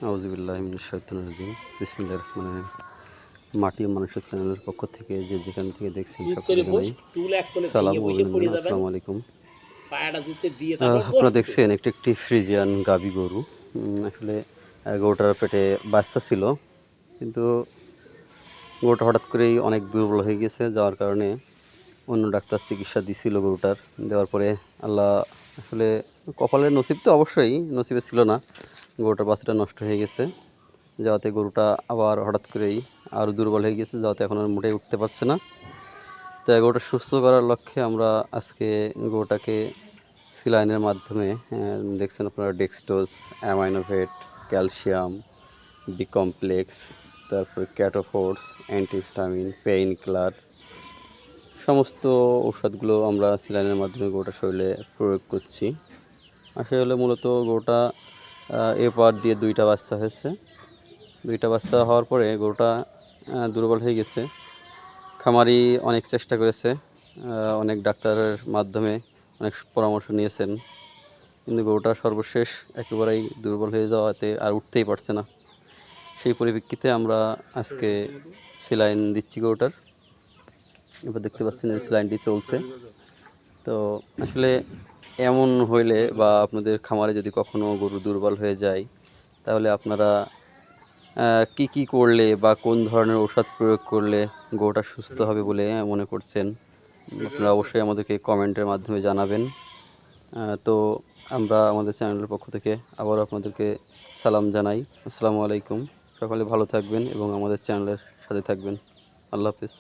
আউযুবিল্লাহি মিনাশ শাইতানির রাজিম। বিসমিল্লাহির রহমানির রহিম। মাটি ও মানুষের চ্যানেলের পক্ষ থেকে যে যেখান থেকে দেখছেন সকলকে জানাই সালাম ও অভিনন্দন। আসসালামু আলাইকুম। আপনারা দেখছেন একটি ফ্রিজিয়ান গাভী গরু। আসলে গরুটার পেটে বাচ্চা ছিল, কিন্তু গরুটা হঠাৎ করেই অনেক দুর্বল হয়ে গেছে, যাওয়ার কারণে অন্য ডাক্তার চিকিৎসা দিছিল গরুটার। দেওয়ার পরে আল্লাহ আসলে কপালের নসিব তো অবশ্যই নসিবে ছিল না, গরুটার বাচ্চাটা নষ্ট হয়ে গেছে। যাওয়াতে গরুটা আবার হঠাৎ করেই আরও দুর্বল হয়ে গেছে, যাওয়াতে এখন আর মোটেই উঠতে পারছে না। তাই গরুটা সুস্থ করার লক্ষ্যে আমরা আজকে গরুটাকে সিলাইনের মাধ্যমে দেখছেন আপনারা ডেক্সটোজ, অ্যামাইনোভেট, ক্যালসিয়াম, বি কমপ্লেক্স, তারপরে ক্যাটোফোর্স, অ্যান্টিহিস্টামিন, পেইন কিলার সমস্ত ঔষধগুলো আমরা সিলাইনের মাধ্যমে গরুটার শরীরে প্রয়োগ করছি। আসলে মূলত গরুটা এপার দিয়ে 2টা বাচ্চা হয়েছে। 2টা বাচ্চা হওয়ার পরে গরুটা দুর্বল হয়ে গেছে। খামারি অনেক চেষ্টা করেছে, অনেক ডাক্তারের মাধ্যমে অনেক পরামর্শ নিয়েছেন, কিন্তু গরুটা সর্বশেষ একেবারেই দুর্বল হয়ে যাওয়াতে আর উঠতেই পারছে না। সেই পরিপ্রেক্ষিতে আমরা আজকে সেলাইন দিচ্ছি গরুটার। এবার দেখতে পাচ্ছেন যে সেলাইনটি চলছে। তো আসলে এমন হইলে বা আপনাদের খামারে যদি কখনো গরু দুর্বল হয়ে যায়, তাহলে আপনারা কি করলে বা কোন ধরনের ঔষধ প্রয়োগ করলে গরুটা সুস্থ হবে বলে মনে করছেন, আপনারা অবশ্যই আমাদেরকে কমেন্টের মাধ্যমে জানাবেন। তো আমরা আমাদের চ্যানেলের পক্ষ থেকে আবারও আপনাদেরকে সালাম জানাই। আসসালামু আলাইকুম। সকলে ভালো থাকবেন এবং আমাদের চ্যানেলের সাথে থাকবেন। আল্লাহ হাফেজ।